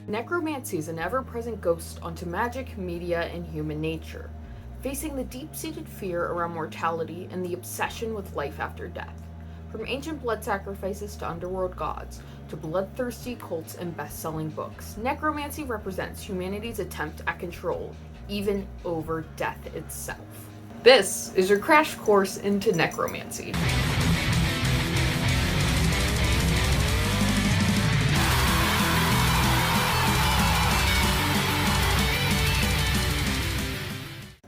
Necromancy is an ever-present ghost onto magic, media, and human nature, facing the deep-seated fear around mortality and the obsession with life after death. From ancient blood sacrifices to underworld gods, to bloodthirsty cults and best-selling books, necromancy represents humanity's attempt at control, even over death itself. This is your crash course into necromancy.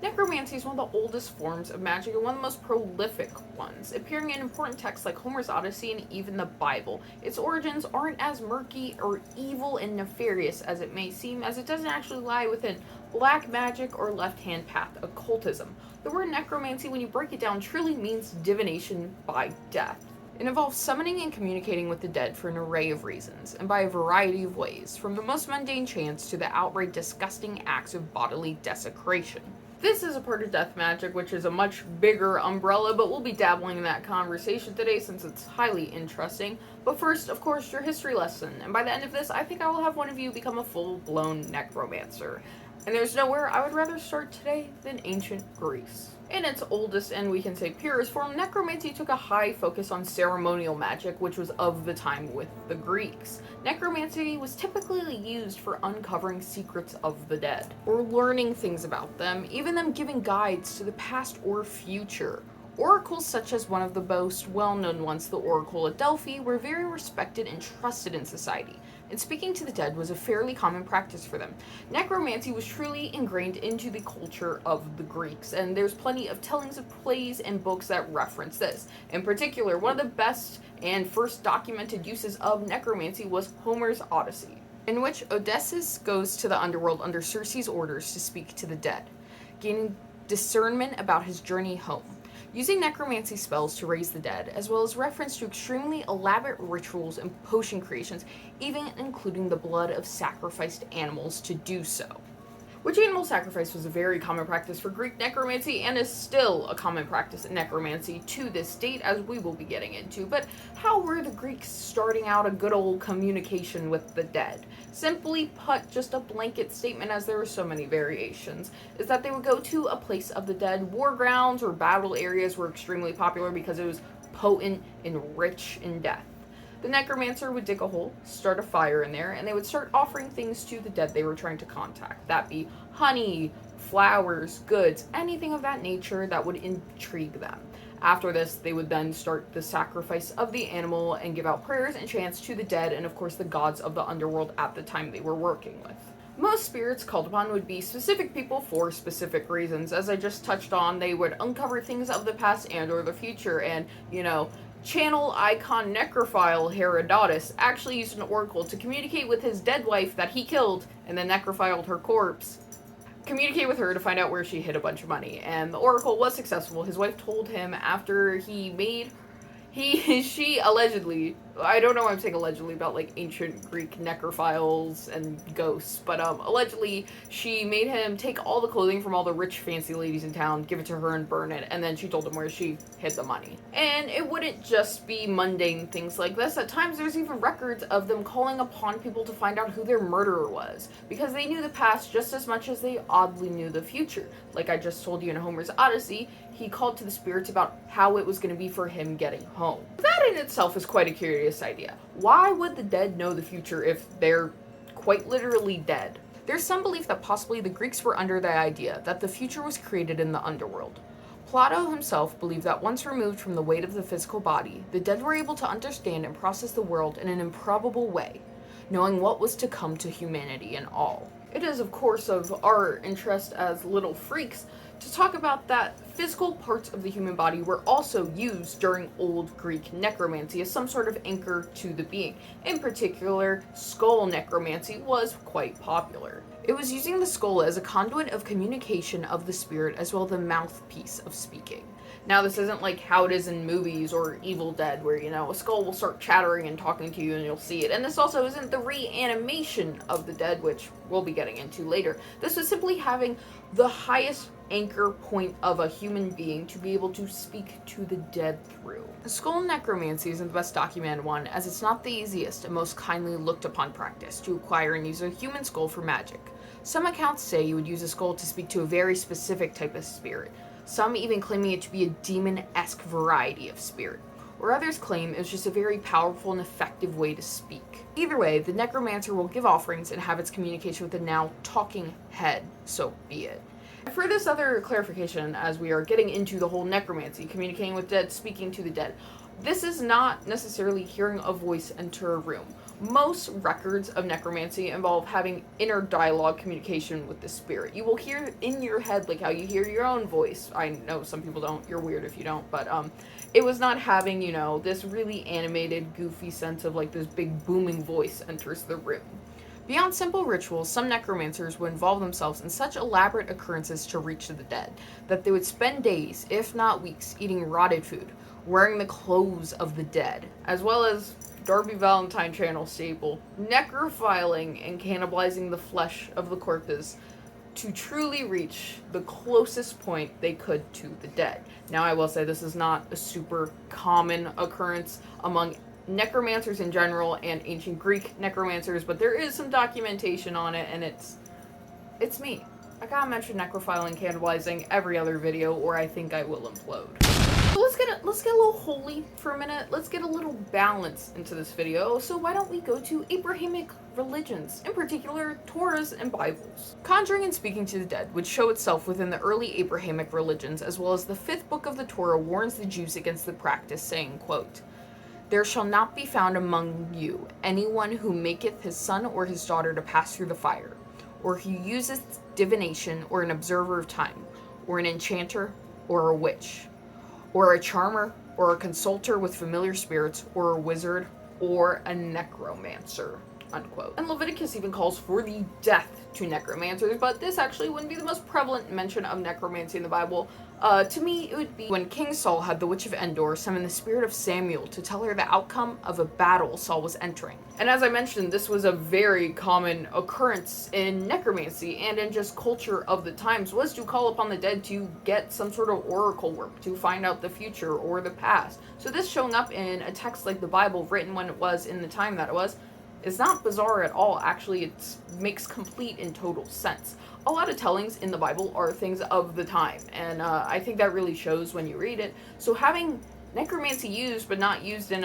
Necromancy is one of the oldest forms of magic and one of the most prolific ones, appearing in important texts like Homer's Odyssey and even the Bible. Its origins aren't as murky or evil and nefarious as it may seem, as it doesn't actually lie within black magic or left-hand path occultism. The word necromancy, when you break it down, truly means divination by death. It involves summoning and communicating with the dead for an array of reasons, and by a variety of ways, from the most mundane chants to the outright disgusting acts of bodily desecration. This is a part of death magic, which is a much bigger umbrella, but we'll be dabbling in that conversation today since it's highly interesting. But first, of course, your history lesson, and by the end of this, I think I will have one of you become a full-blown necromancer. And there's nowhere I would rather start today than ancient Greece. In its oldest and we can say purest form, necromancy took a high focus on ceremonial magic, which was of the time with the Greeks. Necromancy was typically used for uncovering secrets of the dead, or learning things about them, even them giving guides to the past or future. Oracles such as one of the most well-known ones, the Oracle at Delphi, were very respected and trusted in society, and speaking to the dead was a fairly common practice for them. Necromancy was truly ingrained into the culture of the Greeks, and there's plenty of tellings of plays and books that reference this. In particular, one of the best and first documented uses of necromancy was Homer's Odyssey, in which Odysseus goes to the underworld under Circe's orders to speak to the dead, gaining discernment about his journey home. Using necromancy spells to raise the dead, as well as reference to extremely elaborate rituals and potion creations, even including the blood of sacrificed animals to do so. Which animal sacrifice was a very common practice for Greek necromancy and is still a common practice in necromancy to this date, as we will be getting into. But how were the Greeks starting out a good old communication with the dead? Simply put, just a blanket statement, as there were so many variations, is that they would go to a place of the dead. War grounds or battle areas were extremely popular because it was potent and rich in death. The necromancer would dig a hole, start a fire in there, and they would start offering things to the dead they were trying to contact. That be honey, flowers, goods, anything of that nature that would intrigue them. After this, they would then start the sacrifice of the animal and give out prayers and chants to the dead and, of course, the gods of the underworld at the time they were working with. Most spirits called upon would be specific people for specific reasons. As I just touched on, they would uncover things of the past and or the future, and, channel icon necrophile Herodotus actually used an oracle to communicate with his dead wife that he killed and then necrophiled her corpse. Communicate with her to find out where she hid a bunch of money, and the oracle was successful. His wife told him after she allegedly, I don't know why I'm saying allegedly about like ancient Greek necrophiles and ghosts, but allegedly she made him take all the clothing from all the rich fancy ladies in town, give it to her and burn it, and then she told him where she hid the money. And it wouldn't just be mundane things like this. At times there's even records of them calling upon people to find out who their murderer was, because they knew the past just as much as they oddly knew the future. Like I just told you in Homer's Odyssey, he called to the spirits about how it was going to be for him getting home. That in itself is quite a curious idea. Why would the dead know the future if they're quite literally dead? There's some belief that possibly the Greeks were under the idea that the future was created in the underworld. Plato himself believed that once removed from the weight of the physical body, the dead were able to understand and process the world in an improbable way, knowing what was to come to humanity and all. It is, of course, of our interest as little freaks to talk about that physical parts of the human body were also used during Old Greek necromancy as some sort of anchor to the being. In particular, skull necromancy was quite popular. It was using the skull as a conduit of communication of the spirit as well as the mouthpiece of speaking. Now, this isn't like how it is in movies or Evil Dead where, a skull will start chattering and talking to you and you'll see it. And this also isn't the reanimation of the dead, which we'll be getting into later. This was simply having the highest anchor point of a human being to be able to speak to the dead through. Skull necromancy isn't the best documented one, as it's not the easiest and most kindly looked upon practice to acquire and use a human skull for magic. Some accounts say you would use a skull to speak to a very specific type of spirit, some even claiming it to be a demon-esque variety of spirit, or others claim it was just a very powerful and effective way to speak. Either way, the necromancer will give offerings and have its communication with the now talking head, so be it. For this other clarification, as we are getting into the whole necromancy, communicating with dead, speaking to the dead, this is not necessarily hearing a voice enter a room. Most records of necromancy involve having inner dialogue communication with the spirit. You will hear in your head, like how you hear your own voice. I know some people don't, you're weird if you don't, but it was not having, this really animated, goofy sense of like this big booming voice enters the room. Beyond simple rituals, some necromancers would involve themselves in such elaborate occurrences to reach the dead that they would spend days, if not weeks, eating rotted food, wearing the clothes of the dead, as well as Darby Valentine channel staple, necrophiling and cannibalizing the flesh of the corpses to truly reach the closest point they could to the dead. Now, I will say this is not a super common occurrence among necromancers in general and ancient Greek necromancers, but there is some documentation on it, and it's me. I gotta mention necrophiling, cannibalizing every other video, or I think I will implode. So let's get a little holy for a minute. Let's get a little balance into this video. So why don't we go to Abrahamic religions, in particular Torahs and Bibles. Conjuring and speaking to the dead would show itself within the early Abrahamic religions, as well as the 5th book of the Torah warns the Jews against the practice, saying, quote, "There shall not be found among you anyone who maketh his son or his daughter to pass through the fire, or who useth divination, or an observer of time, or an enchanter, or a witch, or a charmer, or a consulter with familiar spirits, or a wizard, or a necromancer," unquote. And Leviticus even calls for the death to necromancers, but this actually wouldn't be the most prevalent mention of necromancy in the Bible. To me, it would be when King Saul had the Witch of Endor summon the spirit of Samuel to tell her the outcome of a battle Saul was entering. And as I mentioned, this was a very common occurrence in necromancy and in just culture of the times, was to call upon the dead to get some sort of oracle work, to find out the future or the past. So this showing up in a text like the Bible, written when it was in the time that it was, is not bizarre at all. Actually, it makes complete and total sense. A lot of tellings in the Bible are things of the time, and I think that really shows when you read it. So having necromancy used, but not used in,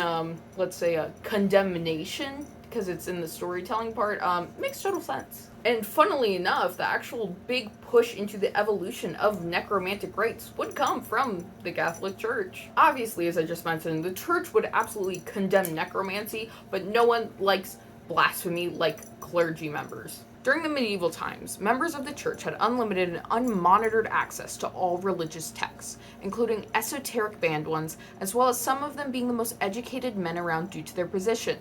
let's say, a condemnation, because it's in the storytelling part, makes total sense. And funnily enough, the actual big push into the evolution of necromantic rites would come from the Catholic Church. Obviously, as I just mentioned, the Church would absolutely condemn necromancy, but no one likes blasphemy like clergy members. During the medieval times, members of the Church had unlimited and unmonitored access to all religious texts, including esoteric banned ones, as well as some of them being the most educated men around due to their position.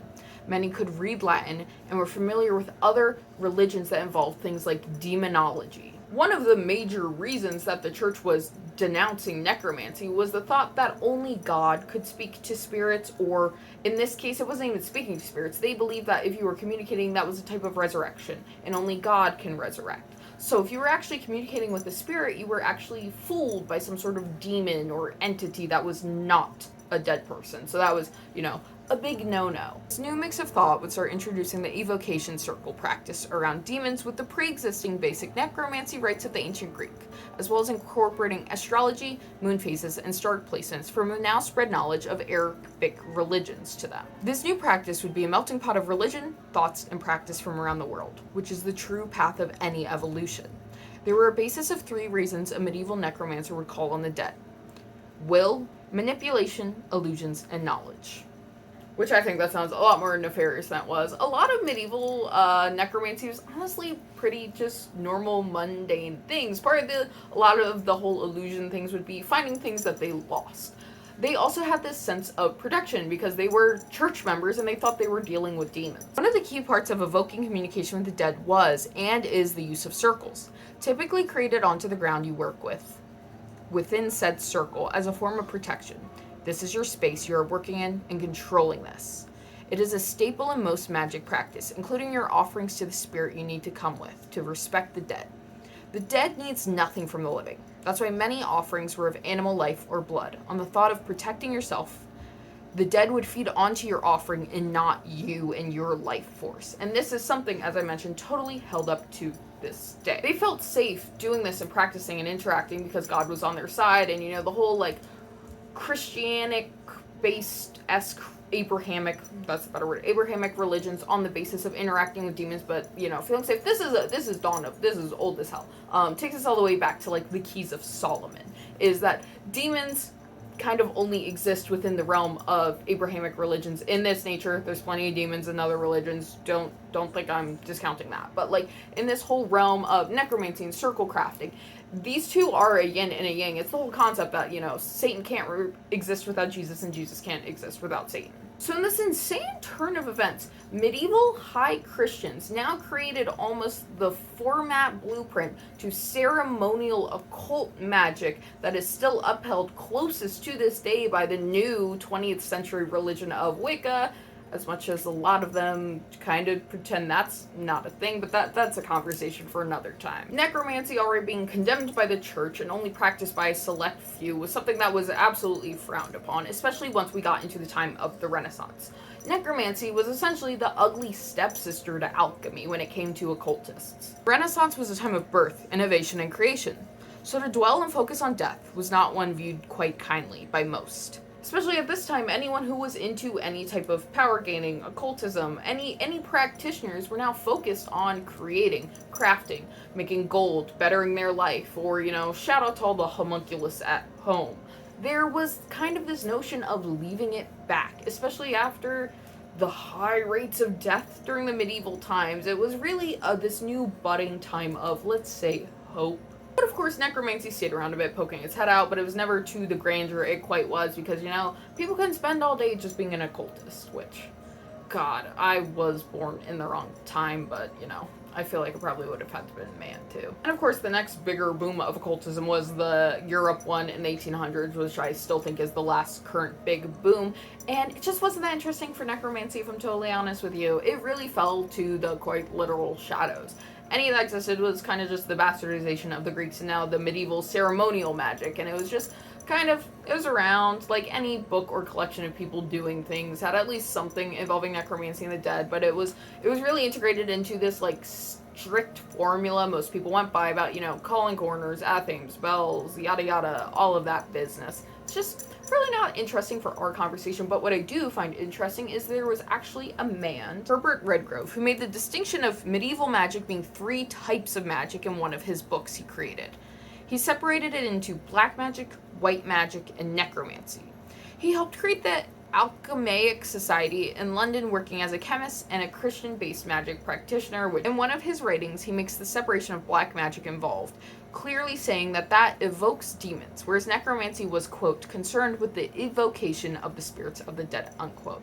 Many could read Latin and were familiar with other religions that involved things like demonology. One of the major reasons that the Church was denouncing necromancy was the thought that only God could speak to spirits, or in this case, it wasn't even speaking to spirits. They believed that if you were communicating, that was a type of resurrection, and only God can resurrect. So if you were actually communicating with a spirit, you were actually fooled by some sort of demon or entity that was not a dead person. So that was, a big no-no. This new mix of thought would start introducing the evocation circle practice around demons with the pre-existing basic necromancy rites of the ancient Greek, as well as incorporating astrology, moon phases, and star placements from a now spread knowledge of Arabic religions to them. This new practice would be a melting pot of religion, thoughts, and practice from around the world, which is the true path of any evolution. There were a basis of 3 reasons a medieval necromancer would call on the dead: will, manipulation, illusions, and knowledge. Which I think that sounds a lot more nefarious than it was. A lot of medieval necromancy was honestly pretty just normal, mundane things. A lot of the whole illusion things would be finding things that they lost. They also had this sense of protection because they were church members and they thought they were dealing with demons. One of the key parts of evoking communication with the dead was and is the use of circles, typically created onto the ground you work within said circle as a form of protection. This is your space you are working in and controlling this. It is a staple in most magic practice, including your offerings to the spirit you need to come with to respect the dead. The dead needs nothing from the living. That's why many offerings were of animal life or blood, on the thought of protecting yourself. The dead would feed onto your offering and not you and your life force. And this is something, as I mentioned, totally held up to this day. They felt safe doing this and practicing and interacting because God was on their side, and the whole like Christianic based Abrahamic, that's a better word, Abrahamic religions on the basis of interacting with demons, but feeling safe. This is old as hell. Takes us all the way back to like the Keys of Solomon, is that demons kind of only exist within the realm of Abrahamic religions in this nature. There's plenty of demons in other religions. Don't think I'm discounting that. But like in this whole realm of necromancy and circle crafting, these two are a yin and a yang. It's the whole concept that, Satan can't exist without Jesus and Jesus can't exist without Satan. So in this insane turn of events, medieval high Christians now created almost the format blueprint to ceremonial occult magic that is still upheld closest to this day by the new 20th century religion of Wicca, as much as a lot of them kind of pretend that's not a thing, but that's a conversation for another time. Necromancy, already being condemned by the church and only practiced by a select few, was something that was absolutely frowned upon, especially once we got into the time of the Renaissance. Necromancy was essentially the ugly stepsister to alchemy when it came to occultists. Renaissance was a time of birth, innovation, and creation, so to dwell and focus on death was not one viewed quite kindly by most. Especially at this time, anyone who was into any type of power gaining, occultism, any practitioners were now focused on creating, crafting, making gold, bettering their life, or, shout out to all the homunculus at home. There was kind of this notion of leaving it back, especially after the high rates of death during the medieval times. It was really this new budding time of, let's say, hope. But of course, necromancy stayed around a bit, poking its head out, but it was never to the grandeur it quite was, because, people couldn't spend all day just being an occultist, which, God, I was born in the wrong time, but, I feel like I probably would have had to have been a man, too. And of course, the next bigger boom of occultism was the Europe one in the 1800s, which I still think is the last current big boom, and it just wasn't that interesting for necromancy, if I'm totally honest with you. It really fell to the quite literal shadows. Any that existed was kind of just the bastardization of the Greeks and now the medieval ceremonial magic, and it was just it was around, like any book or collection of people doing things had at least something involving necromancy and the dead, but it was really integrated into this, like, strict formula most people went by about, calling corners, athems, bells, yada yada, all of that business. It's just really not interesting for our conversation, but what I do find interesting is there was actually a man, Herbert Redgrove, who made the distinction of medieval magic being 3 types of magic in one of his books he created. He separated it into black magic, white magic, and necromancy. He helped create the Alchemaic Society in London, working as a chemist and a Christian-based magic practitioner, which in one of his writings he makes the separation of black magic involved, clearly saying that evokes demons, whereas necromancy was, quote, concerned with the evocation of the spirits of the dead, unquote.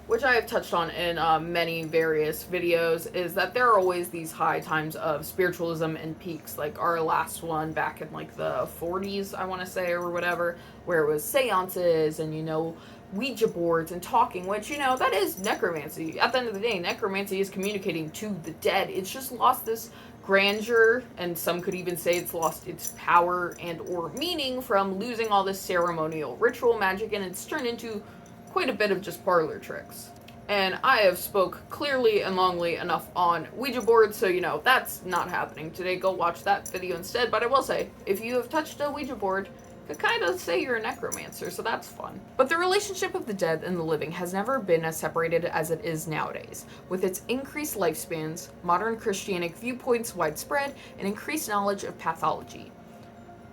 Which I have touched on in many various videos, is that there are always these high times of spiritualism and peaks, like our last one back in like the 40s, I want to say, or whatever, where it was seances and, Ouija boards and talking, which, that is necromancy. At the end of the day, necromancy is communicating to the dead. It's just lost this grandeur, and some could even say it's lost its power and or meaning from losing all this ceremonial ritual magic, and it's turned into quite a bit of just parlor tricks. And I have spoke clearly and longly enough on Ouija boards, so that's not happening today. Go watch that video instead. But I will say, if you have touched a Ouija board, you could kind of say you're a necromancer, so that's fun. But the relationship of the dead and the living has never been as separated as it is nowadays. With its increased lifespans, modern Christianic viewpoints widespread, and increased knowledge of pathology,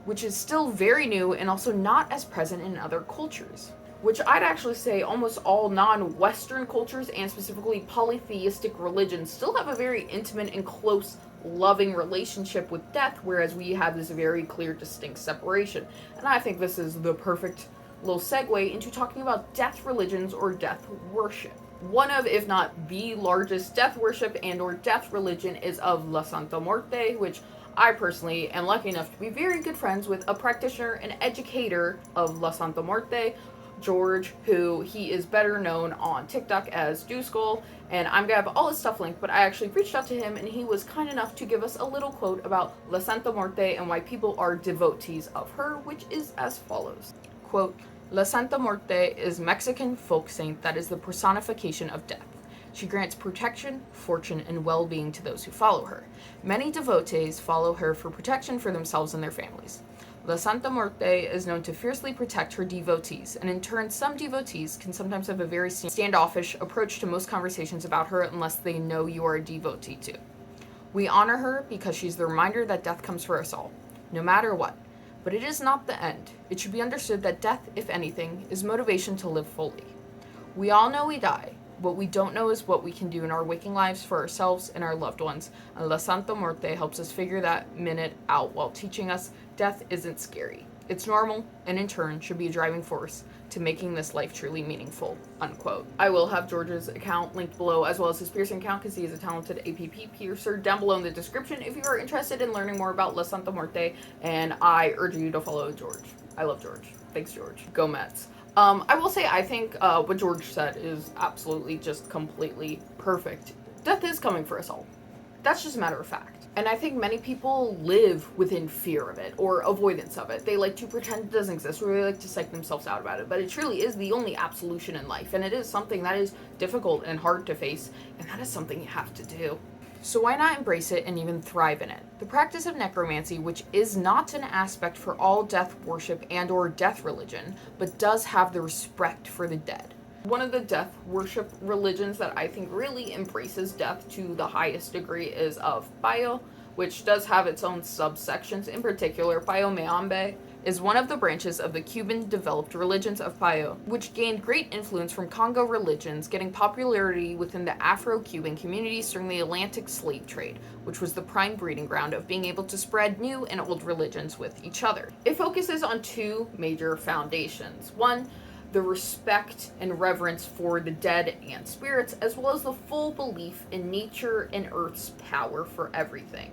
which is still very new and also not as present in other cultures. Which I'd actually say almost all non-Western cultures, and specifically polytheistic religions, still have a very intimate and close, loving relationship with death, whereas we have this very clear, distinct separation. And I think this is the perfect little segue into talking about death religions or death worship. One of, if not the largest death worship and or death religion is of La Santa Muerte, which I personally am lucky enough to be very good friends with a practitioner and educator of La Santa Muerte, George, who he is better known on TikTok as Dewskull, and I'm gonna have all his stuff linked, but I actually reached out to him and he was kind enough to give us a little quote about La Santa Muerte and why people are devotees of her, which is as follows. Quote, La Santa Muerte is Mexican folk saint that is the personification of death. She grants protection, fortune, and well-being to those who follow her. Many devotees follow her for protection for themselves and their families. La Santa Muerte is known to fiercely protect her devotees, and in turn, some devotees can sometimes have a very standoffish approach to most conversations about her unless they know you are a devotee too. We honor her because she's the reminder that death comes for us all, no matter what. But it is not the end. It should be understood that death, if anything, is motivation to live fully. We all know we die. What we don't know is what we can do in our waking lives for ourselves and our loved ones, and La Santa Muerte helps us figure that minute out while teaching us death isn't scary. It's normal, and in turn should be a driving force to making this life truly meaningful, unquote. I will have George's account linked below, as well as his piercing account, because he is a talented APP piercer, down below in the description if you are interested in learning more about La Santa Muerte, and I urge you to follow George. I love George. Thanks, George. Go Mets. I will say I think what George said is absolutely just completely perfect. Death is coming for us all. That's just a matter of fact. And I think many people live within fear of it or avoidance of it. They like to pretend it doesn't exist, or they like to psych themselves out about it. But it truly is the only absolution in life, and it is something that is difficult and hard to face, and that is something you have to do. So why not embrace it and even thrive in it? The practice of necromancy, which is not an aspect for all death worship and or death religion, but does have the respect for the dead. One of the death worship religions that I think really embraces death to the highest degree is of Palo, which does have its own subsections. In particular, Palo Mayombe is one of the branches of the Cuban developed religions of Palo, which gained great influence from Congo religions, getting popularity within the Afro-Cuban communities during the Atlantic slave trade, which was the prime breeding ground of being able to spread new and old religions with each other. It focuses on two major foundations. One, the respect and reverence for the dead and spirits, as well as the full belief in nature and Earth's power for everything.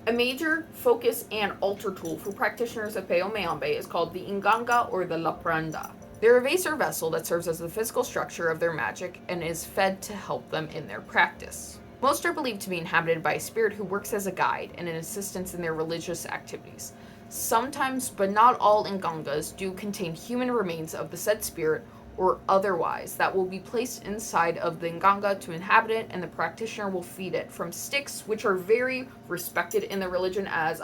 A major focus and altar tool for practitioners of Palo Mayombe is called the inganga or the lapranda. They're a vase or vessel that serves as the physical structure of their magic and is fed to help them in their practice. Most are believed to be inhabited by a spirit who works as a guide and an assistance in their religious activities. Sometimes, but not all ingangas do contain human remains of the said spirit or otherwise that will be placed inside of the inganga to inhabit it, and the practitioner will feed it from sticks, which are very respected in the religion as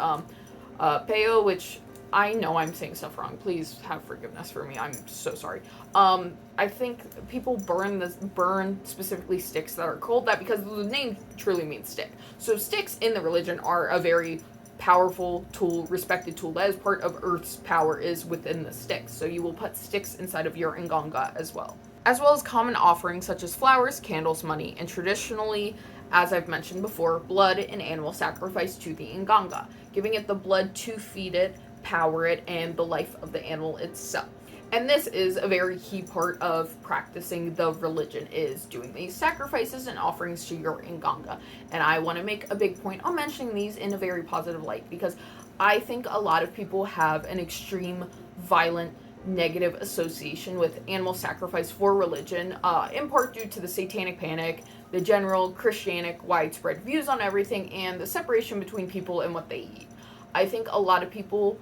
peo, which I know I'm saying stuff wrong. Please have forgiveness for me. I'm so sorry. I think people burn specifically sticks that are cold, that because the name truly means stick. So sticks in the religion are a very powerful tool, respected tool. That is part of Earth's power, is within the sticks. So you will put sticks inside of your inganga as well as common offerings such as flowers, candles, money, and traditionally, as I've mentioned before, blood and animal sacrifice to the inganga, giving it the blood to feed it, power it, and the life of the animal itself. And this is a very key part of practicing the religion, is doing these sacrifices and offerings to your inganga. And I want to make a big point on mentioning these in a very positive light, because I think a lot of people have an extreme, violent, negative association with animal sacrifice for religion, in part due to the satanic panic, the general Christianic widespread views on everything, and the separation between people and what they eat. I think a lot of people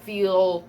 feel,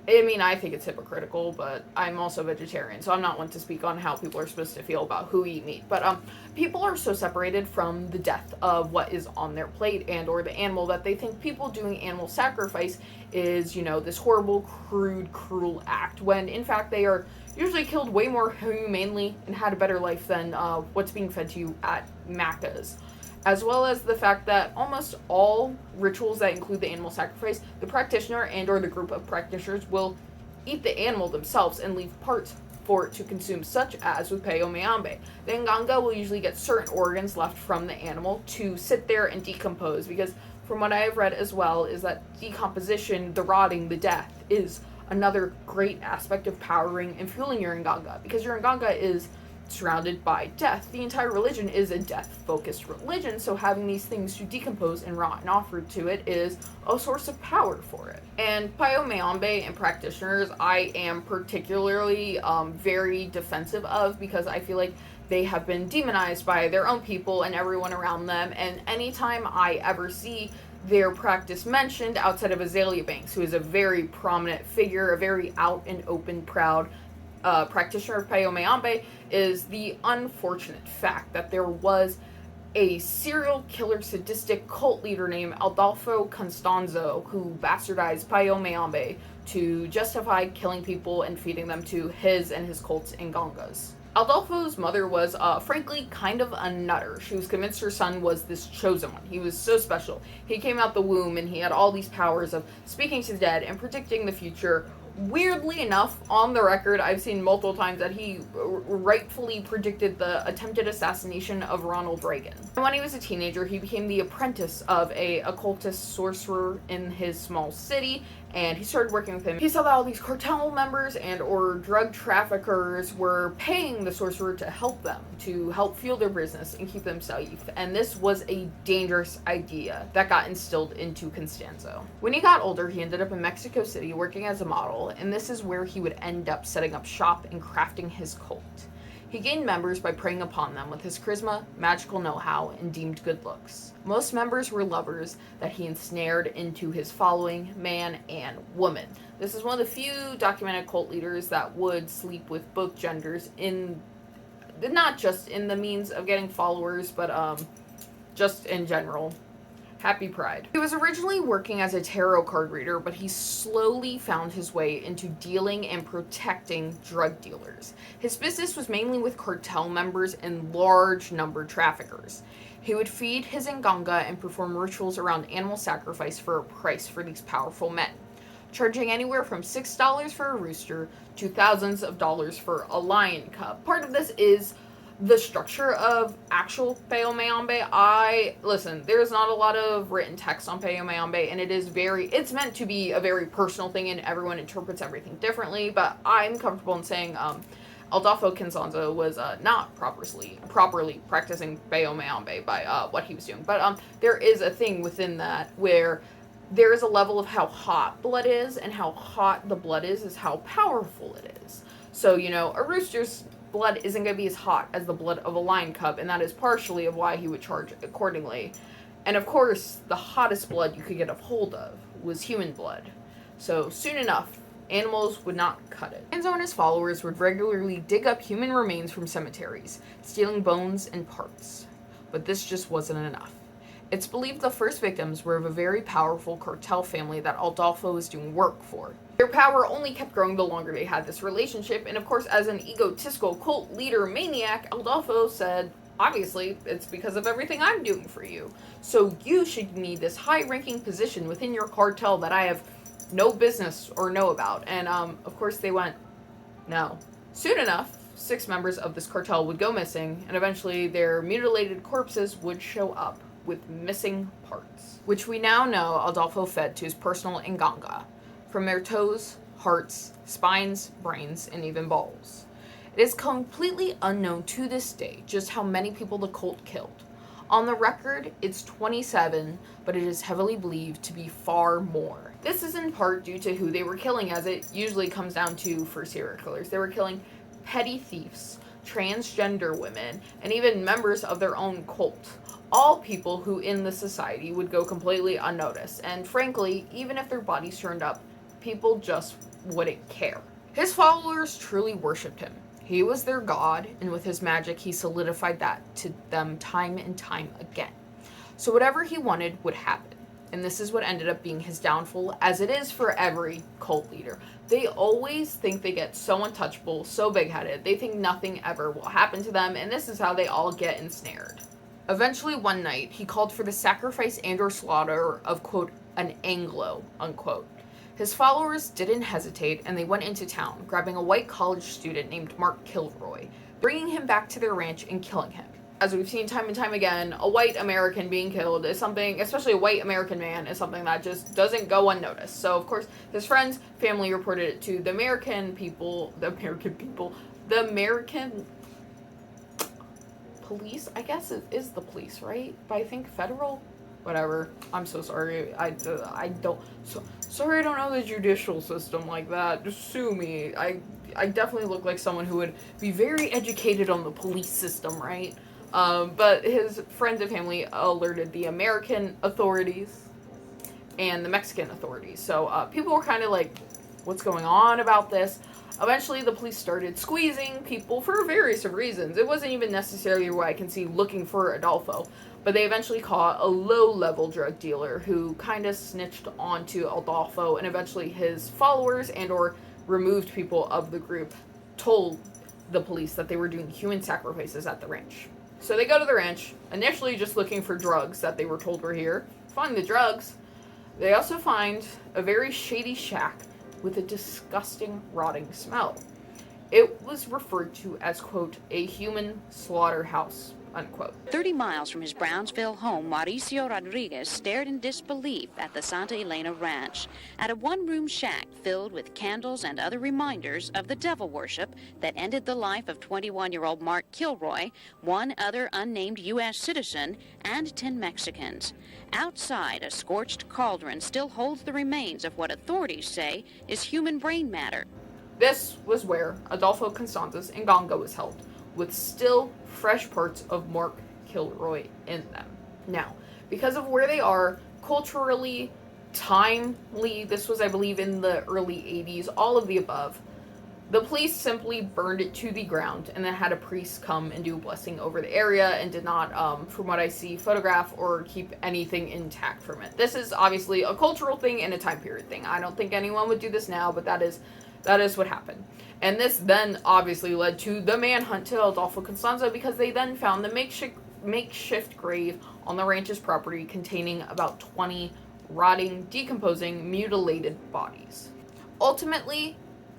I think it's hypocritical, but I'm also vegetarian, so I'm not one to speak on how people are supposed to feel about who eat meat. But people are so separated from the death of what is on their plate and or the animal that they think people doing animal sacrifice is, this horrible, crude, cruel act, when in fact they are usually killed way more humanely and had a better life than what's being fed to you at Macca's. As well as the fact that almost all rituals that include the animal sacrifice, the practitioner and or the group of practitioners will eat the animal themselves and leave parts for it to consume, such as with Palo Mayombe. The inganga will usually get certain organs left from the animal to sit there and decompose, because from what I have read as well is that decomposition, the rotting, the death, is another great aspect of powering and fueling your inganga, because your inganga is surrounded by death. The entire religion is a death-focused religion, so having these things to decompose and rot and offered to it is a source of power for it. And Palo Mayombe and practitioners, I am particularly very defensive of, because I feel like they have been demonized by their own people and everyone around them, and anytime I ever see their practice mentioned outside of Azalea Banks, who is a very prominent figure, a very out and open, proud practitioner of Palo Mayombe, is the unfortunate fact that there was a serial killer sadistic cult leader named Adolfo Constanzo who bastardized Palo Mayombe to justify killing people and feeding them to his and his cult's Ngangas. Adolfo's mother was, frankly, kind of a nutter. She was convinced her son was this chosen one. He was so special. He came out the womb and he had all these powers of speaking to the dead and predicting the future. Weirdly enough, on the record, I've seen multiple times that he rightfully predicted the attempted assassination of Ronald Reagan. And when he was a teenager, he became the apprentice of a occultist sorcerer in his small city, and he started working with him. He saw that all these cartel members and or drug traffickers were paying the sorcerer to help them, to help fuel their business and keep them safe. And this was a dangerous idea that got instilled into Constanzo. When he got older, he ended up in Mexico City working as a model, and this is where he would end up setting up shop and crafting his cult. He gained members by preying upon them with his charisma, magical know-how, and deemed good looks. Most members were lovers that he ensnared into his following, man and woman. This is one of the few documented cult leaders that would sleep with both genders, in not just in the means of getting followers, but just in general. Happy Pride. He was originally working as a tarot card reader, but he slowly found his way into dealing and protecting drug dealers. His business was mainly with cartel members and large number traffickers. He would feed his Nganga and perform rituals around animal sacrifice for a price for these powerful men, charging anywhere from $6 for a rooster to thousands of dollars for a lion cub. Part of this is the structure of actual Palo Mayombe. Listen, there's not a lot of written text on Palo Mayombe, and it's meant to be a very personal thing, and everyone interprets everything differently, but I'm comfortable in saying, Adolfo Constanzo was not properly practicing Palo Mayombe by what he was doing. But there is a thing within that where there is a level of how hot blood is, and how hot the blood is how powerful it is. So, a rooster's blood isn't going to be as hot as the blood of a lion cub, and that is partially of why he would charge accordingly. And of course, the hottest blood you could get a hold of was human blood. So soon enough, animals would not cut it. Constanzo and his followers would regularly dig up human remains from cemeteries, stealing bones and parts. But this just wasn't enough. It's believed the first victims were of a very powerful cartel family that Adolfo was doing work for. Their power only kept growing the longer they had this relationship, and of course, as an egotistical cult leader maniac, Adolfo said, obviously, it's because of everything I'm doing for you. So you should give me this high-ranking position within your cartel that I have no business or know about. And of course they went, no. Soon enough, 6 members of this cartel would go missing, and eventually their mutilated corpses would show up with missing parts, which we now know Adolfo fed to his personal Nganga, from their toes, hearts, spines, brains, and even balls. It is completely unknown to this day just how many people the cult killed. On the record, it's 27, but it is heavily believed to be far more. This is in part due to who they were killing, as it usually comes down to for serial killers. They were killing petty thieves, transgender women, and even members of their own cult. All people who in the society would go completely unnoticed, and frankly, even if their bodies turned up, people just wouldn't care. His followers truly worshipped him. He was their god, and with his magic, he solidified that to them time and time again. So whatever he wanted would happen, and this is what ended up being his downfall, as it is for every cult leader. They always think they get so untouchable, so big-headed, they think nothing ever will happen to them, and this is how they all get ensnared. Eventually, one night, he called for the sacrifice and or slaughter of, quote, an Anglo, unquote. His followers didn't hesitate, and they went into town, grabbing a white college student named Mark Kilroy, bringing him back to their ranch and killing him. As we've seen time and time again, a white American being killed is something, especially a white American man, is something that just doesn't go unnoticed. So, of course, his friends, family reported it to the American people, police. I guess it is the police, right? But I think federal, whatever. I'm so sorry. I don't. Sorry, I don't know the judicial system like that. Just sue me. I definitely look like someone who would be very educated on the police system, right? But his friends and family alerted the American authorities and the Mexican authorities. So people were kind of like, what's going on about this? Eventually, the police started squeezing people for various reasons. It wasn't even necessarily what I can see looking for Adolfo, but they eventually caught a low-level drug dealer who kind of snitched onto Adolfo, and eventually his followers and or removed people of the group told the police that they were doing human sacrifices at the ranch. So they go to the ranch, initially just looking for drugs that they were told were here. Find the drugs. They also find a very shady shack with a disgusting, rotting smell. It was referred to as, quote, a human slaughterhouse, unquote. 30 miles from his Brownsville home, Mauricio Rodriguez stared in disbelief at the Santa Elena Ranch, at a one-room shack filled with candles and other reminders of the devil worship that ended the life of 21-year-old Mark Kilroy, one other unnamed U.S. citizen, and 10 Mexicans. Outside, a scorched cauldron still holds the remains of what authorities say is human brain matter. This was where Adolfo Constanzo's Nganga was held, with still fresh parts of Mark Kilroy in them. Now, because of where they are, culturally, timely, this was, I believe, in the early 80s, all of the above, the police simply burned it to the ground and then had a priest come and do a blessing over the area and did not, from what I see, photograph or keep anything intact from it. This is obviously a cultural thing and a time period thing. I don't think anyone would do this now, but that is what happened. And this then obviously led to the manhunt to Adolfo Constanzo, because they then found the makeshift grave on the ranch's property containing about 20 rotting, decomposing, mutilated bodies. Ultimately,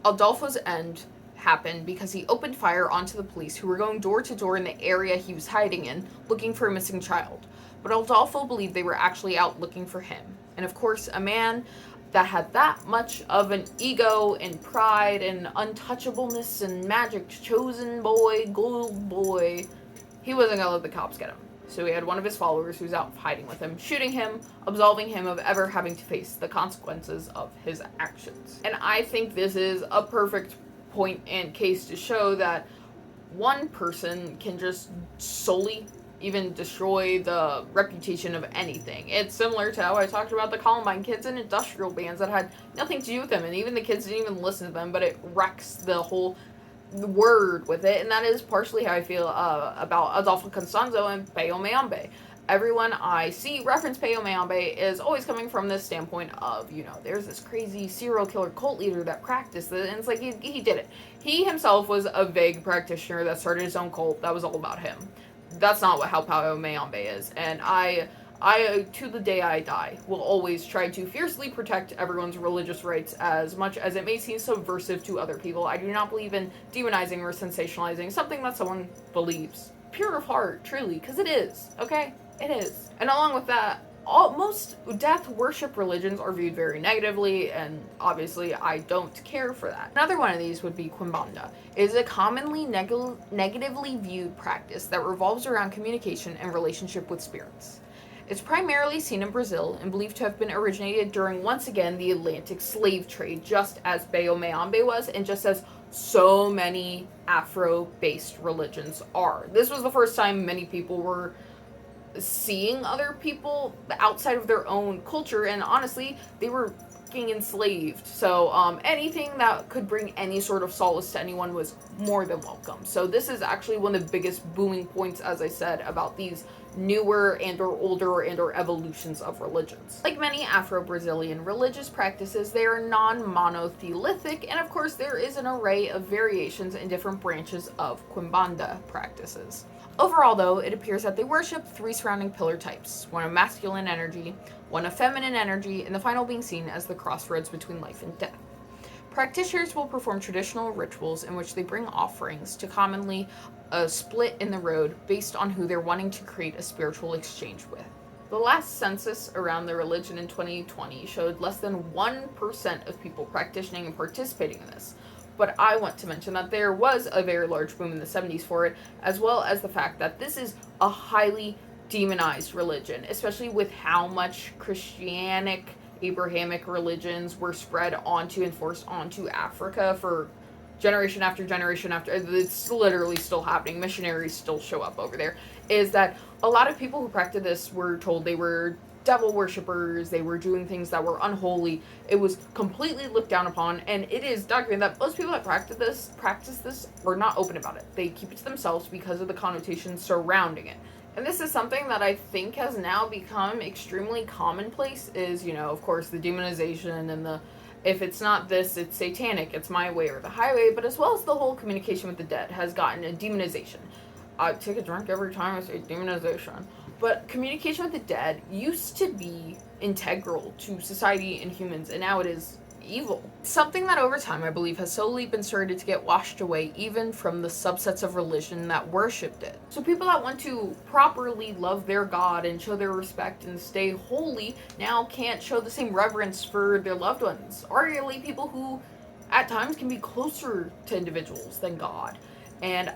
Adolfo's end happened because he opened fire onto the police, who were going door to door in the area he was hiding in, looking for a missing child. But Adolfo believed they were actually out looking for him. And of course, a man that had that much of an ego and pride and untouchableness and magic, chosen boy, gold boy, he wasn't gonna let the cops get him. So he had one of his followers who's out hiding with him, shooting him, absolving him of ever having to face the consequences of his actions. And I think this is a perfect point and case to show that one person can just solely even destroy the reputation of anything. It's similar to how I talked about the Columbine kids and industrial bands that had nothing to do with them, and even the kids didn't even listen to them, but it wrecks the whole word with it. And that is partially how I feel about Adolfo Constanzo and Palo Mayombe. Everyone I see reference Palo Mayombe is always coming from this standpoint of, there's this crazy serial killer cult leader that practiced it, and it's like he did it. He himself was a vague practitioner that started his own cult that was all about him. That's not how Palo Mayombe is, and I, to the day I die, will always try to fiercely protect everyone's religious rights, as much as it may seem subversive to other people. I do not believe in demonizing or sensationalizing something that someone believes. Pure of heart, truly, because it is, okay? It is. And along with that, most death worship religions are viewed very negatively, and obviously I don't care for that. Another one of these would be Quimbanda. It is a commonly negatively viewed practice that revolves around communication and relationship with spirits. It's primarily seen in Brazil and believed to have been originated during, once again, the Atlantic slave trade, just as Palo Mayombe was, and just as so many Afro-based religions are. This was the first time many people were seeing other people outside of their own culture, and honestly, they were fucking enslaved. So anything that could bring any sort of solace to anyone was more than welcome. So this is actually one of the biggest booming points, as I said, about these newer and or older and or evolutions of religions. Like many Afro-Brazilian religious practices, they are non-monotheistic, and of course there is an array of variations in different branches of Quimbanda practices. Overall, though, it appears that they worship 3 surrounding pillar types, one of masculine energy, one of feminine energy, and the final being seen as the crossroads between life and death. Practitioners will perform traditional rituals in which they bring offerings to commonly a split in the road based on who they're wanting to create a spiritual exchange with. The last census around the religion in 2020 showed less than 1% of people practicing and participating in this. but I want to mention that there was a very large boom in the 70s for it, as well as the fact that this is a highly demonized religion, especially with how much Christianic, Abrahamic religions were spread onto and forced onto Africa for generation after generation after. It's literally still happening. Missionaries still show up over there. Is that a lot of people who practice this were told they were devil worshippers, they were doing things that were unholy. It was completely looked down upon, and it is documented that most people that practice this are not open about it. They keep it to themselves because of the connotations surrounding it. And this is something that I think has now become extremely commonplace, is, of course, the demonization and the, if it's not this, it's satanic, it's my way or the highway, but as well as the whole communication with the dead has gotten a demonization. I take a drink every time I say demonization. But communication with the dead used to be integral to society and humans, and now it is evil. Something that over time I believe has slowly been started to get washed away even from the subsets of religion that worshipped it. So people that want to properly love their God and show their respect and stay holy now can't show the same reverence for their loved ones. Arguably people who at times can be closer to individuals than God. And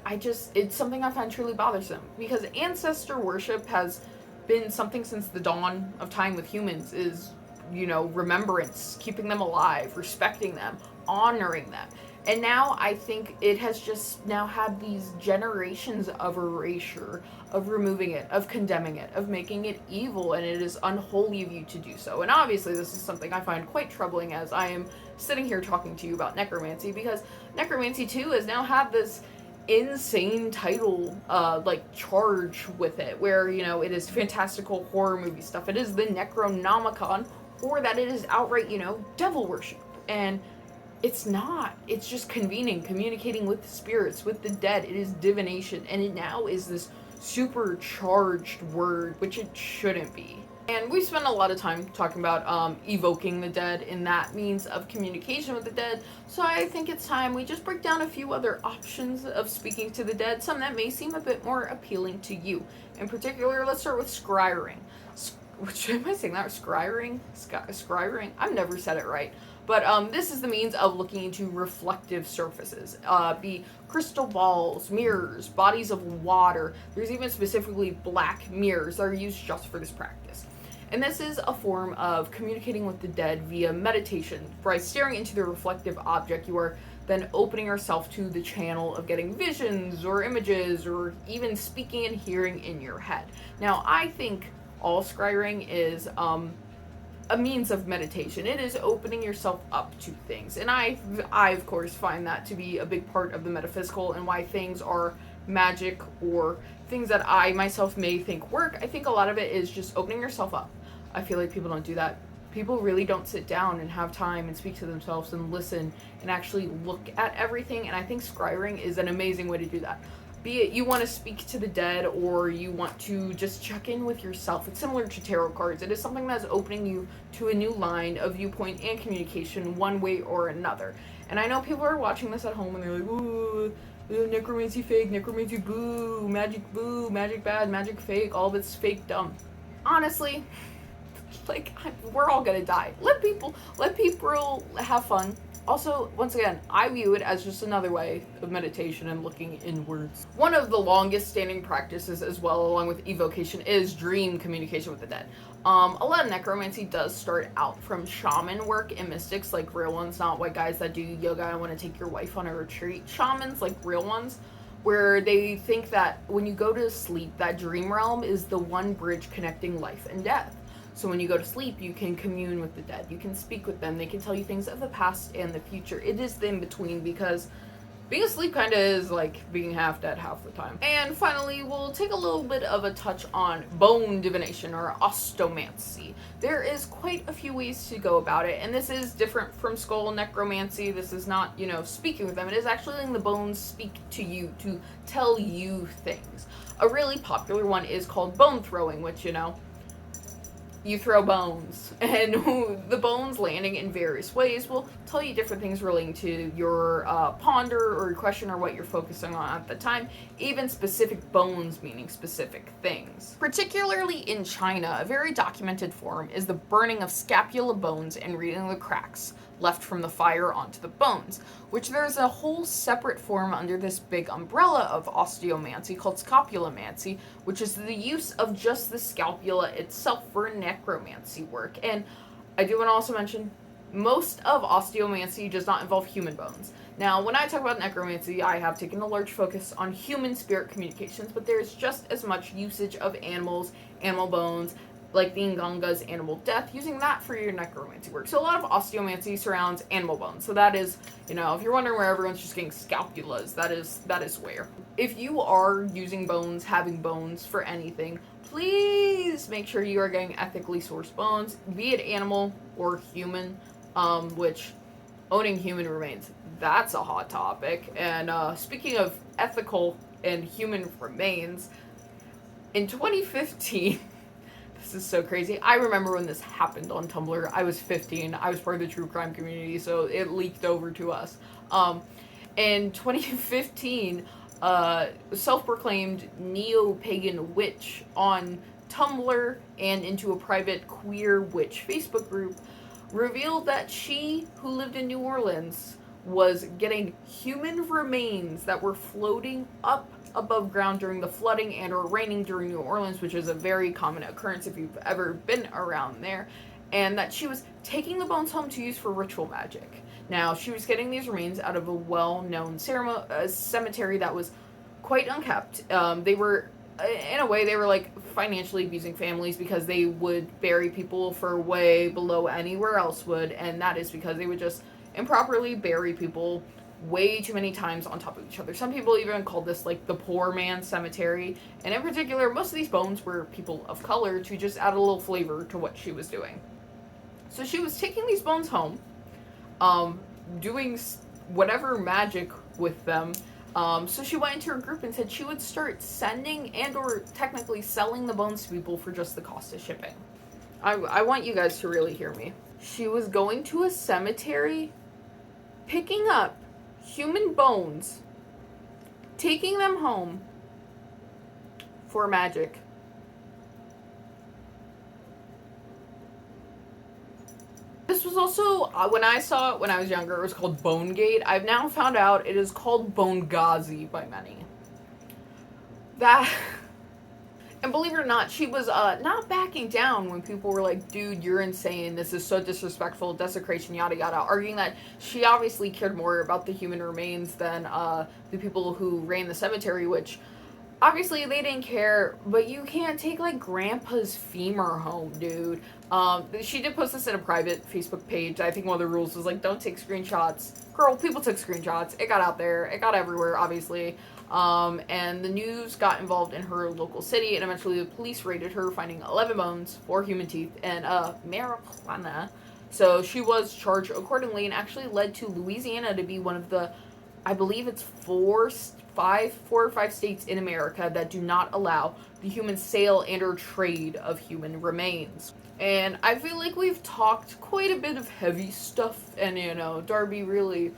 it's something I find truly bothersome, because ancestor worship has been something since the dawn of time with humans, is, remembrance, keeping them alive, respecting them, honoring them. And now I think it has just now had these generations of erasure, of removing it, of condemning it, of making it evil, and it is unholy of you to do so. And obviously this is something I find quite troubling as I am sitting here talking to you about necromancy, because necromancy too has now had this insane title charge with it, where it is fantastical horror movie stuff. It is the Necronomicon, or that it is outright devil worship. And it's not. It's just communicating with the spirits, with the dead. It is divination, and it now is this supercharged word, which it shouldn't be. And we spend a lot of time talking about evoking the dead in that means of communication with the dead. So I think it's time we just break down a few other options of speaking to the dead, some that may seem a bit more appealing to you. In particular, let's start with scrying. Am I saying that? Scrying? Scrying? I've never said it right. But this is the means of looking into reflective surfaces, be crystal balls, mirrors, bodies of water. There's even specifically black mirrors that are used just for this practice. And this is a form of communicating with the dead via meditation. By staring into the reflective object, you are then opening yourself to the channel of getting visions or images, or even speaking and hearing in your head. Now, I think all scrying is a means of meditation. It is opening yourself up to things. And I of course find that to be a big part of the metaphysical, and why things are magic or things that I myself may think work. I think a lot of it is just opening yourself up. I feel like people don't do that. People really don't sit down and have time and speak to themselves and listen and actually look at everything. And I think scrying is an amazing way to do that. Be it you want to speak to the dead, or you want to just check in with yourself. It's similar to tarot cards. It is something that's opening you to a new line of viewpoint and communication one way or another. And I know people are watching this at home and they're like, ooh, necromancy fake, necromancy boo, magic bad, magic fake, all of it's fake dumb. Honestly, we're all gonna die. Let people have fun. Also, once again, I view it as just another way of meditation and looking inwards. One of the longest standing practices as well, along with evocation, is dream communication with the dead. A lot of necromancy does start out from shaman work and mystics, like real ones, not white guys that do yoga and want to take your wife on a retreat. Shamans, like real ones, where they think that when you go to sleep, that dream realm is the one bridge connecting life and death. So when you go to sleep, you can commune with the dead. You can speak with them. They can tell you things of the past and the future. It is the in-between, because being asleep kind of is like being half dead half the time. And finally, we'll take a little bit of a touch on bone divination, or ostomancy. There is quite a few ways to go about it, and this is different from skull necromancy. This is not, speaking with them. It is actually letting the bones speak to you, to tell you things. A really popular one is called bone throwing, which, you throw bones, and the bones landing in various ways will tell you different things relating to your ponder or question, or what you're focusing on at the time. Even specific bones meaning specific things. Particularly in China, a very documented form is the burning of scapula bones and reading the cracks. left from the fire onto the bones, which there's a whole separate form under this big umbrella of osteomancy called scapulomancy, which is the use of just the scapula itself for necromancy work. And I do want to also mention, most of osteomancy does not involve human bones. Now, when I talk about necromancy, I have taken a large focus on human spirit communications, but there's just as much usage of animals, animal bones, like the Nganga's animal death, using that for your necromancy work. So a lot of osteomancy surrounds animal bones. So that is, if you're wondering where everyone's just getting scapulas, that is where. If you are using bones, having bones for anything, please make sure you are getting ethically sourced bones, be it animal or human, which owning human remains, that's a hot topic. And speaking of ethical and human remains, in 2015, this is so crazy. I remember when this happened on Tumblr. I was 15. I was part of the true crime community, so it leaked over to us. In 2015, self-proclaimed neo-pagan witch on Tumblr and into a private queer witch Facebook group revealed that she, who lived in New Orleans, was getting human remains that were floating up above ground during the flooding and or raining during New Orleans, which is a very common occurrence if you've ever been around there, and that she was taking the bones home to use for ritual magic. Now, she was getting these remains out of a well-known cemetery that was quite unkept. They were, in a way, they were like financially abusing families because they would bury people for way below anywhere else would, and that is because they would just improperly bury people way too many times on top of each other. Some people even called this like the poor man's cemetery, and in particular, most of these bones were people of color to just add a little flavor to what she was doing. So she was taking these bones home, doing whatever magic with them. So she went into her group and said she would start sending and or technically selling the bones to people for just the cost of shipping. I want you guys to really hear me. She was going to a cemetery, picking up human bones, taking them home for magic. This was also, when I saw it when I was younger, it was called Bone Gate. I've now found out it is called Bongazi by many. And believe it or not, she was not backing down when people were like, dude, you're insane, this is so disrespectful, desecration, yada yada, arguing that she obviously cared more about the human remains than the people who ran the cemetery, which obviously they didn't care, but you can't take like grandpa's femur home, dude. She did post this in a private Facebook page. I think one of the rules was like, don't take screenshots. Girl, people took screenshots. It got out there. It got everywhere, obviously. And the news got involved in her local city, and eventually the police raided her, finding 11 bones, 4 human teeth, and marijuana. So she was charged accordingly, and actually led to Louisiana to be one of the, I believe it's 4 or 5 states in America that do not allow the human sale and or trade of human remains. And I feel like we've talked quite a bit of heavy stuff, and Darby really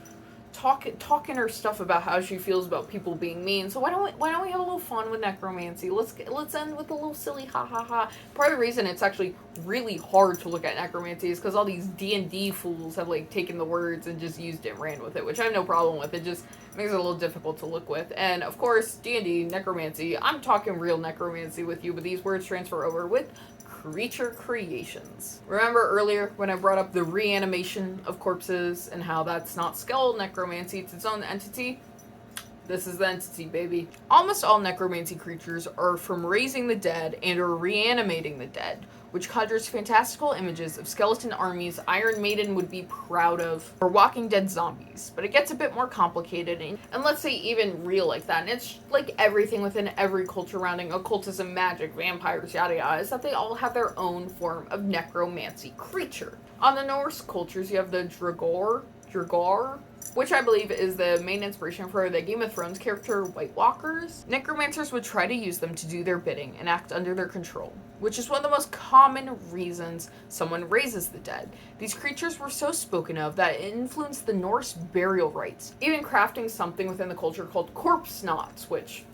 talking her stuff about how she feels about people being mean. So why don't we have a little fun with necromancy? Let's end with a little silly ha ha ha. Part of the reason it's actually really hard to look at necromancy is because all these D&D fools have like taken the words and just used it and ran with it, which I have no problem with. It just makes it a little difficult to look with. And of course, D&D, necromancy, I'm talking real necromancy with you, but these words transfer over with creature creations. Remember earlier when I brought up the reanimation of corpses and how that's not skull necromancy, it's its own entity? This is the entity, baby. Almost all necromancy creatures are from raising the dead and or reanimating the dead, which conjures fantastical images of skeleton armies Iron Maiden would be proud of, or Walking Dead zombies. But it gets a bit more complicated, and let's say even real like that. And it's like everything within every culture surrounding occultism, magic, vampires, yada yada, is that they all have their own form of necromancy creature. On the Norse cultures, you have the Draugr, which I believe is the main inspiration for the Game of Thrones character White Walkers. Necromancers would try to use them to do their bidding and act under their control, which is one of the most common reasons someone raises the dead. These creatures were so spoken of that it influenced the Norse burial rites, even crafting something within the culture called corpse knots, which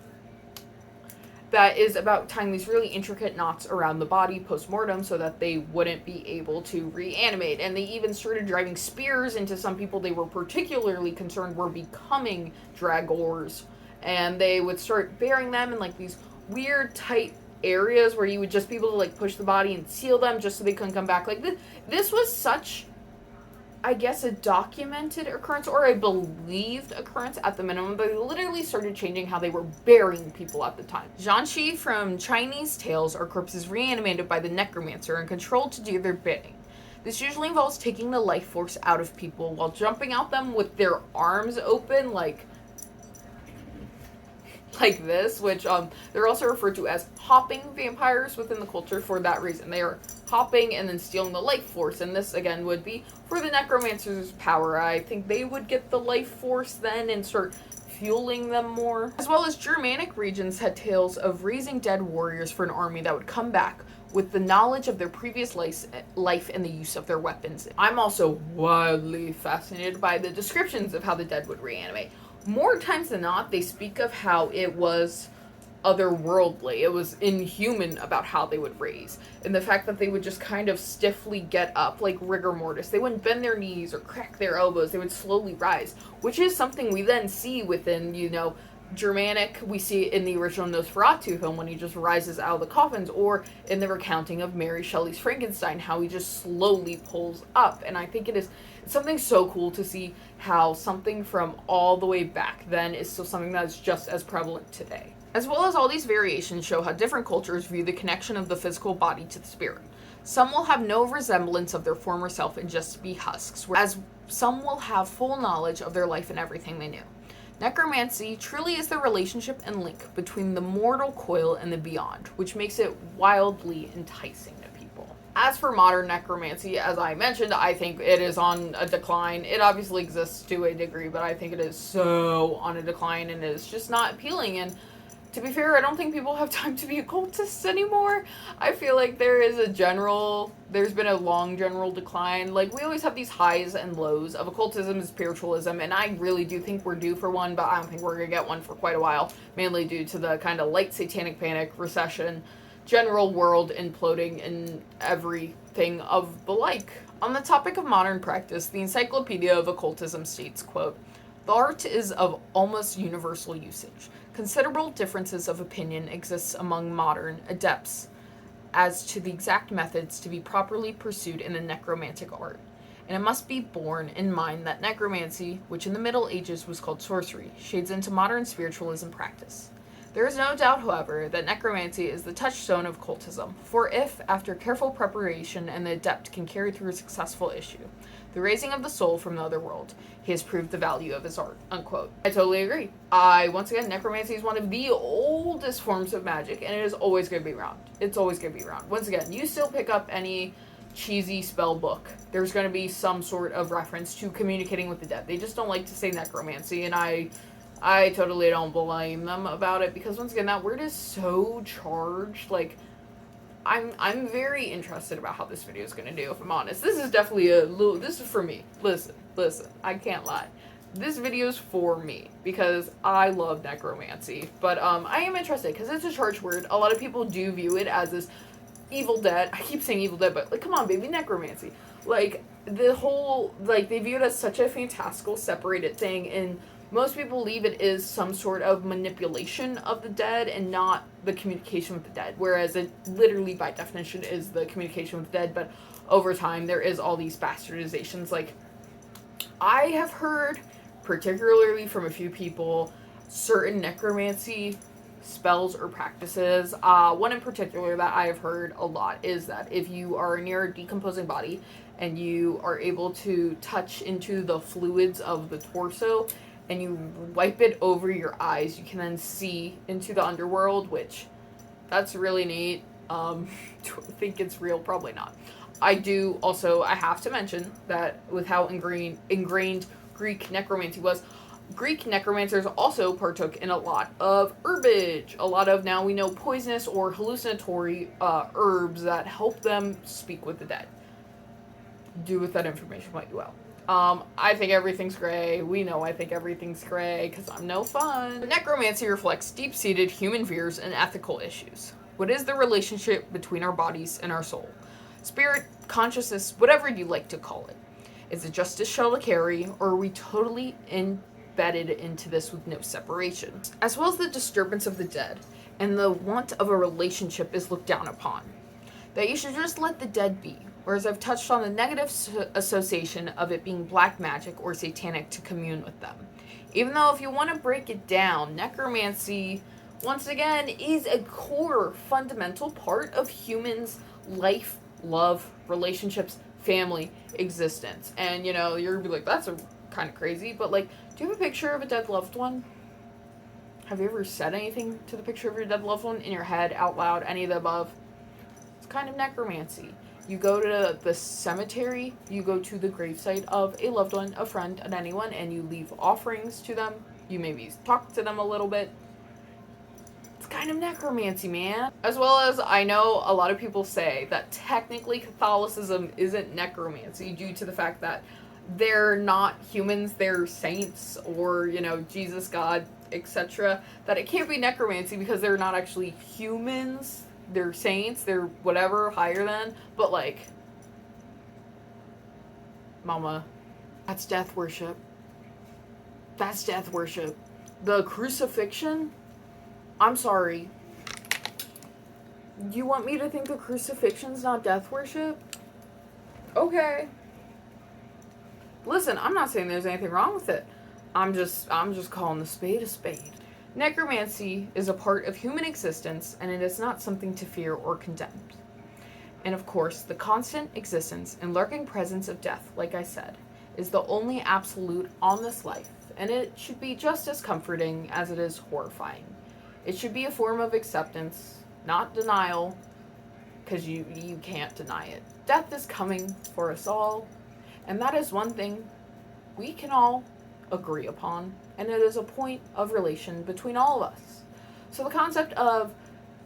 that is about tying these really intricate knots around the body post-mortem so that they wouldn't be able to reanimate. And they even started driving spears into some people they were particularly concerned were becoming dragors. And they would start burying them in like these weird tight areas where you would just be able to like push the body and seal them just so they couldn't come back. Like this was such, I guess, a documented occurrence, or a believed occurrence at the minimum. They literally started changing how they were burying people at the time. Jianshi from Chinese tales are corpses reanimated by the necromancer and controlled to do their bidding. This usually involves taking the life force out of people while jumping out them with their arms open, like this, which they're also referred to as hopping vampires within the culture for that reason. They are hopping and then stealing the life force, and this again would be for the necromancer's power. I think they would get the life force then and start fueling them more. As well as Germanic regions had tales of raising dead warriors for an army that would come back with the knowledge of their previous life and the use of their weapons. I'm also wildly fascinated by the descriptions of how the dead would reanimate. More times than not, they speak of how it was otherworldly. It was inhuman about how they would raise. And the fact that they would just kind of stiffly get up, like rigor mortis. They wouldn't bend their knees or crack their elbows. They would slowly rise, which is something we then see within, Germanic. We see it in the original Nosferatu film when he just rises out of the coffins, or in the recounting of Mary Shelley's Frankenstein, how he just slowly pulls up. And I think it's something so cool to see how something from all the way back then is still something that is just as prevalent today. As well as all these variations show how different cultures view the connection of the physical body to the spirit. Some will have no resemblance of their former self and just be husks, whereas some will have full knowledge of their life and everything they knew. Necromancy truly is the relationship and link between the mortal coil and the beyond, which makes it wildly enticing to people. As for modern necromancy, as I mentioned, I think it is on a decline. It obviously exists to a degree, but I think it is so on a decline and is just not appealing. And to be fair, I don't think people have time to be occultists anymore. I feel like there's been a long general decline. Like, we always have these highs and lows of occultism and spiritualism, and I really do think we're due for one, but I don't think we're gonna get one for quite a while, mainly due to the kind of late satanic panic, recession, general world imploding, and everything of the like. On the topic of modern practice, the Encyclopedia of Occultism states, quote, "The art is of almost universal usage. Considerable differences of opinion exists among modern adepts as to the exact methods to be properly pursued in the necromantic art, and it must be borne in mind that necromancy, which in the Middle Ages was called sorcery, shades into modern spiritualism practice. There is no doubt, however, that necromancy is the touchstone of occultism, for if, after careful preparation and the adept can carry through a successful issue, the raising of the soul from the other world, he has proved the value of his art," unquote. I totally agree. Once again, necromancy is one of the oldest forms of magic, and it is always going to be around. It's always going to be around. Once again, you still pick up any cheesy spell book, there's going to be some sort of reference to communicating with the dead. They just don't like to say necromancy, and I totally don't blame them about it, because once again, that word is so charged. Like, I'm very interested about how this video is going to do, if I'm honest. This is definitely this is for me. Listen, I can't lie. This video's for me, because I love necromancy. But, I am interested, because it's a charged word. A lot of people do view it as this Evil Dead. I keep saying Evil Dead, but, like, come on, baby, necromancy. Like, the whole, like, they view it as such a fantastical, separated thing, and most people believe it is some sort of manipulation of the dead and not the communication with the dead, whereas it literally, by definition, is the communication with the dead, but over time, there is all these bastardizations. Like, I have heard, particularly from a few people, certain necromancy spells or practices. One in particular that I have heard a lot is that if you are near a decomposing body and you are able to touch into the fluids of the torso and you wipe it over your eyes, you can then see into the underworld, which, that's really neat. Do I think it's real? Probably not. I have to mention that with how ingrained Greek necromancy was, Greek necromancers also partook in a lot of herbage, a lot of, now we know, poisonous or hallucinatory herbs that help them speak with the dead. Do with that information what you will. I think everything's gray. We know I think everything's gray because I'm no fun. Necromancy reflects deep-seated human fears and ethical issues. What is the relationship between our bodies and our soul? Spirit, consciousness, whatever you like to call it. Is it just a shell to carry, or are we totally embedded into this with no separation? As well as the disturbance of the dead, and the want of a relationship is looked down upon. That you should just let the dead be, whereas I've touched on the negative association of it being black magic or satanic to commune with them. Even though if you want to break it down, necromancy, once again, is a core, fundamental part of humans' life, love, relationships, family, existence. And, you know, you're gonna be like, that's a kind of crazy, but, like, do you have a picture of a dead loved one? Have you ever said anything to the picture of your dead loved one in your head, out loud, any of the above? It's kind of necromancy. You go to the cemetery, you go to the gravesite of a loved one, a friend, and anyone, and you leave offerings to them. You maybe talk to them a little bit. It's kind of necromancy, man. As well as, I know a lot of people say that technically Catholicism isn't necromancy due to the fact that they're not humans, they're saints, or, you know, Jesus, God, etc. That it can't be necromancy because they're not actually humans. They're saints, they're whatever, higher than, but, like, mama, that's death worship. That's death worship. The crucifixion? I'm sorry. You want me to think the crucifixion's not death worship? Okay. Listen, I'm not saying there's anything wrong with it. I'm just calling the spade a spade. Necromancy is a part of human existence, and it is not something to fear or condemn. And of course, the constant existence and lurking presence of death, like I said, is the only absolute on this life, and it should be just as comforting as it is horrifying. It should be a form of acceptance, not denial, because you can't deny it. Death is coming for us all, and that is one thing we can all agree upon, and it is a point of relation between all of us. So the concept of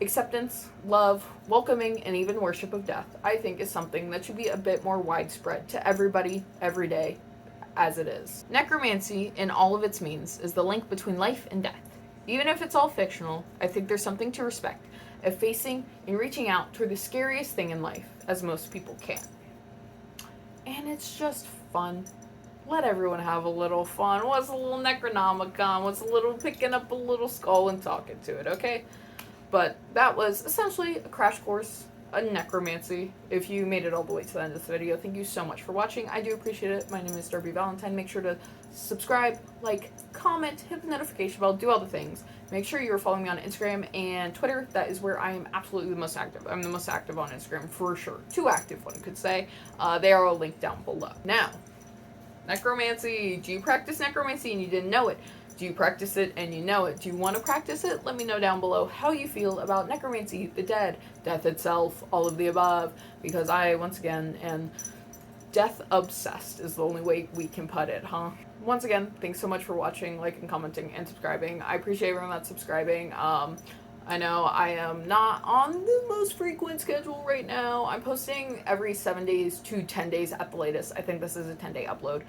acceptance, love, welcoming, and even worship of death, I think, is something that should be a bit more widespread to everybody, every day, as it is. Necromancy, in all of its means, is the link between life and death. Even if it's all fictional, I think there's something to respect of facing and reaching out toward the scariest thing in life, as most people can. And it's just fun. Let everyone have a little fun. What's a little Necronomicon? What's a little picking up a little skull and talking to it, okay? But that was essentially a crash course on necromancy. If you made it all the way to the end of this video, thank you so much for watching. I do appreciate it. My name is Darby Valentine. Make sure to subscribe, like, comment, hit the notification bell, do all the things. Make sure you're following me on Instagram and Twitter. That is where I am absolutely the most active. I'm the most active on Instagram for sure. Too active, one could say. They are all linked down below. Now, necromancy. Do you practice necromancy and you didn't know it? Do you practice it and you know it? Do you want to practice it? Let me know down below how you feel about necromancy, the dead, death itself, all of the above. Because I, once again, am death obsessed is the only way we can put it, huh? Once again, thanks so much for watching, liking, commenting, and subscribing. I appreciate everyone that's subscribing. I know I am not on the most frequent schedule right now. I'm posting every 7 days to 10 days at the latest. I think this is a 10-day upload.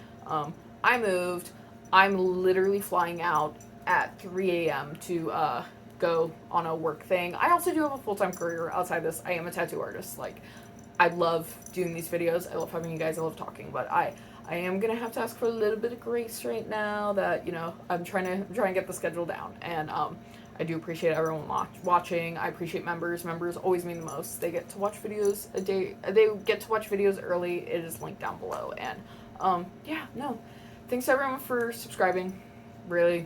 I moved. I'm literally flying out at 3 a.m. to go on a work thing. I also do have a full-time career outside this. I am a tattoo artist. Like, I love doing these videos. I love having you guys. I love talking. But I am going to have to ask for a little bit of grace right now that, you know, I'm trying to get the schedule down. And I do appreciate everyone watching. I appreciate members. Members always mean the most. They get to watch videos a day. They get to watch videos early. It is linked down below. And yeah, no. Thanks everyone for subscribing. Really,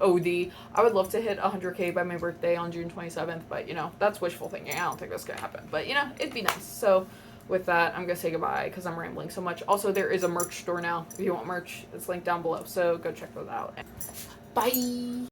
OD. I would love to hit 100K by my birthday on June 27th, but, you know, that's wishful thinking. I don't think that's going to happen. But, you know, it'd be nice. So, with that, I'm going to say goodbye because I'm rambling so much. Also, there is a merch store now. If you want merch, it's linked down below. So, go check those out. Bye!